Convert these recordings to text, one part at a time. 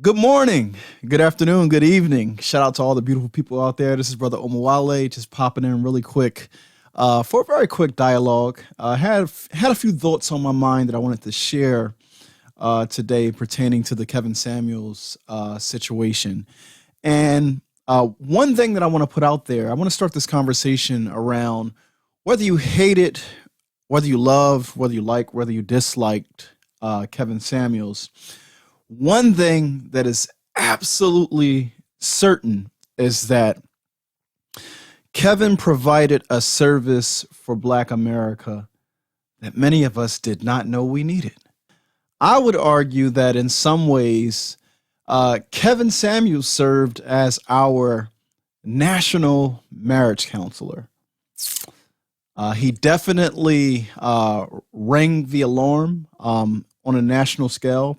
Good morning, good afternoon, good evening. Shout out to all the beautiful people out there. This is Brother Omawale, just popping in really quick for a very quick dialogue. Had a few thoughts on my mind that I wanted to share today pertaining to the Kevin Samuels situation. And one thing that I want to put out there, I want to start this conversation around whether you hate it, whether you love, whether you like, whether you disliked Kevin Samuels. One thing that is absolutely certain is that Kevin provided a service for Black America that many of us did not know we needed. I would argue that in some ways, Kevin Samuels served as our national marriage counselor. He definitely rang the alarm on a national scale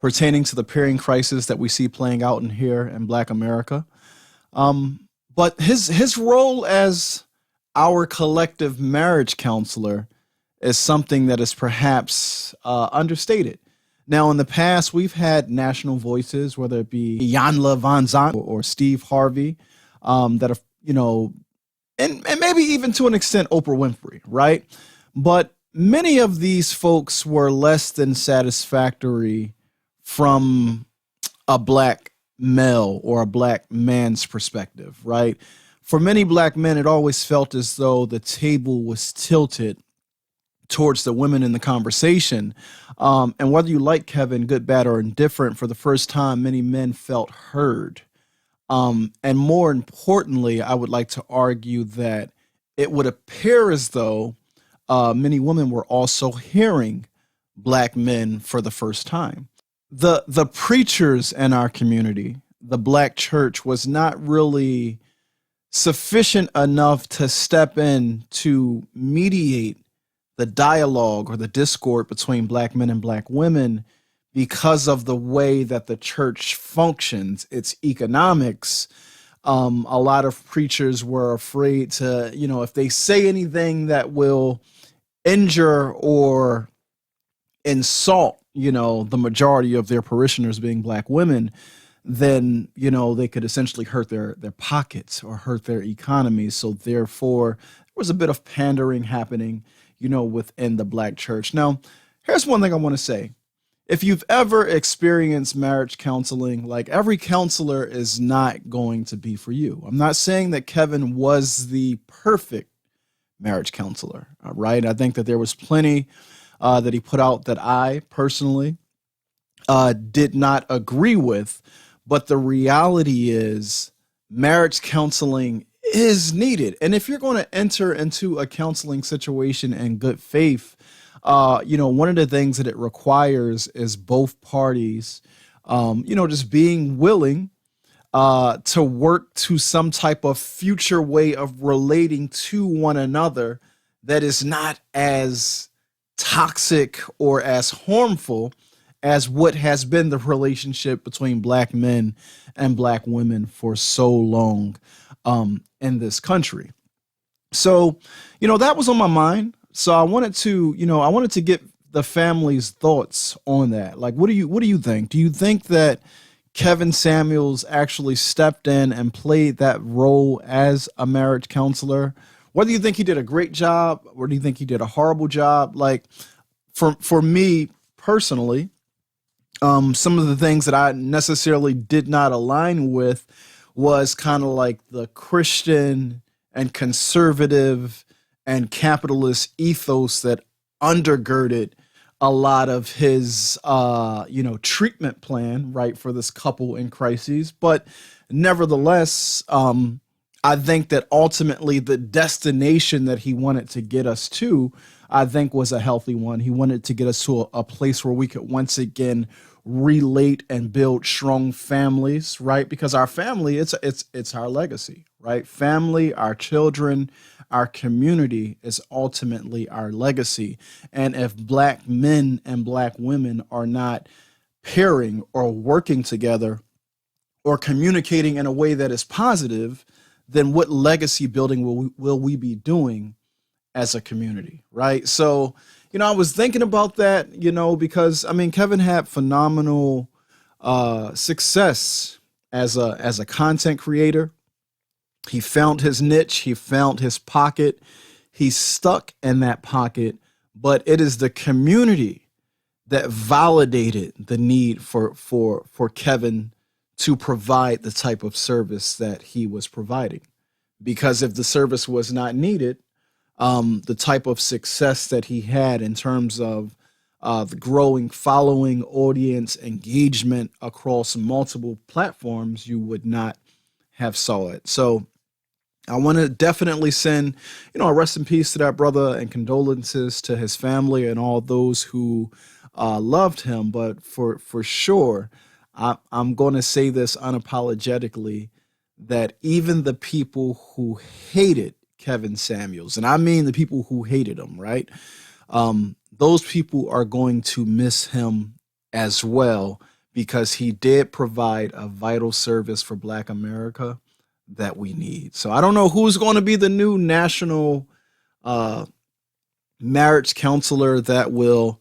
pertaining to the pairing crisis that we see playing out in here in Black America. But his role as our collective marriage counselor is something that is perhaps understated. Now, in the past, we've had national voices, whether it be Iyanla Vanzant or Steve Harvey, that have, and maybe even to an extent Oprah Winfrey, right? But many of these folks were less than satisfactory from a Black male or a Black man's perspective, right? For many Black men, it always felt as though the table was tilted towards the women in the conversation. And whether you like Kevin, good, bad, or indifferent, for the first time, many men felt heard. And more importantly, I would like to argue that it would appear as though many women were also hearing Black men for the first time. The preachers in our community, the Black church, was not really sufficient enough to step in to mediate the dialogue or the discord between Black men and Black women because of the way that the church functions, its economics. A lot of preachers were afraid to, if they say anything that will injure or insult, the majority of their parishioners being Black women, then, they could essentially hurt their pockets or hurt their economies. So therefore, there was a bit of pandering happening, within the Black church. Now, here's one thing I want to say. If you've ever experienced marriage counseling, like, every counselor is not going to be for you. I'm not saying that Kevin was the perfect marriage counselor, all right? I think that there was plenty that he put out that I personally did not agree with. But the reality is marriage counseling is needed. And if you're going to enter into a counseling situation in good faith, one of the things that it requires is both parties, just being willing to work to some type of future way of relating to one another that is not as toxic or as harmful as what has been the relationship between Black men and Black women for so long in this country. So, that was on my mind. So I wanted to get the family's thoughts on that. Like, what do you think? Do you think that Kevin Samuels actually stepped in and played that role as a marriage counselor? Whether you think he did a great job or do you think he did a horrible job? Like, for me personally, some of the things that I necessarily did not align with was kind of like the Christian and conservative and capitalist ethos that undergirded a lot of his, treatment plan, right, for this couple in crises. But nevertheless, I think that ultimately the destination that he wanted to get us to, I think, was a healthy one. He wanted to get us to a place where we could once again relate and build strong families, right? Because our family, it's our legacy, right? Family, our children, our community is ultimately our legacy. And if Black men and Black women are not pairing or working together or communicating in a way that is positive, then what legacy building will we be doing as a community, right? So, I was thinking about that, because, Kevin had phenomenal success as a content creator. He found his niche, he found his pocket, he's stuck in that pocket, but it is the community that validated the need for Kevin to provide the type of service that he was providing. Because if the service was not needed, the type of success that he had in terms of the growing following, audience, engagement across multiple platforms, you would not have saw it. So I want to definitely send, a rest in peace to that brother and condolences to his family and all those who loved him. But for sure, I'm going to say this unapologetically, that even the people who hated Kevin Samuels, and I mean the people who hated him, right? Those people are going to miss him as well, because he did provide a vital service for Black America that we need. So I don't know who's going to be the new national marriage counselor that will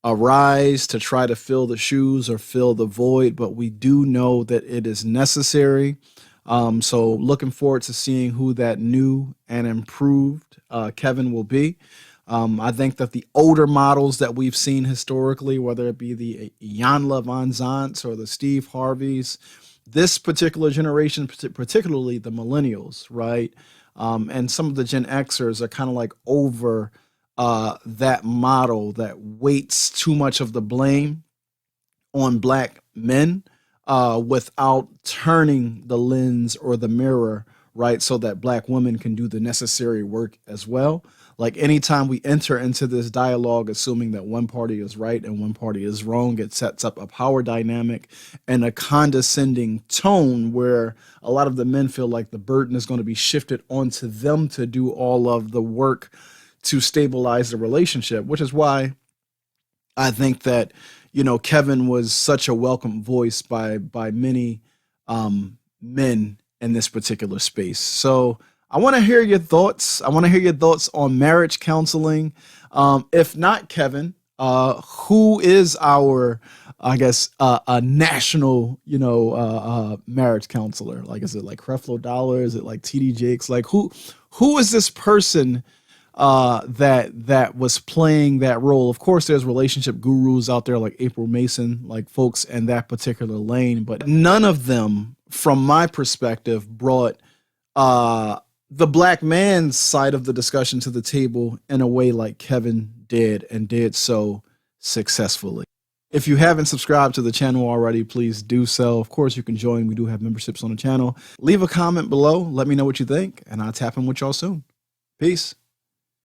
arise to try to fill the shoes or fill the void, but we do know that it is necessary. So looking forward to seeing who that new and improved Kevin will be. I think that the older models that we've seen historically, whether it be the Iyanla Vanzants or the Steve Harveys, this particular generation, particularly the millennials, right? And some of the Gen Xers are kind of like over that model that weights too much of the blame on Black men without turning the lens or the mirror, right? So that Black women can do the necessary work as well. Like anytime we enter into this dialogue, assuming that one party is right and one party is wrong, it sets up a power dynamic and a condescending tone where a lot of the men feel like the burden is going to be shifted onto them to do all of the work to stabilize the relationship, which is why I think that, Kevin was such a welcome voice by many men in this particular space. So I want to hear your thoughts. I want to hear your thoughts on marriage counseling. If not Kevin, who is our, I guess, a national, marriage counselor? Like, is it like Creflo Dollar? Is it like TD Jakes? Like, who is this person that was playing that role? Of course, there's relationship gurus out there like April Mason, like folks in that particular lane, but none of them, from my perspective, brought the Black man's side of the discussion to the table in a way like Kevin did, and did so successfully. If you haven't subscribed to the channel already, please do so. Of course, you can join. We do have memberships on the channel. Leave a comment below. Let me know what you think, and I'll tap in with y'all soon. Peace.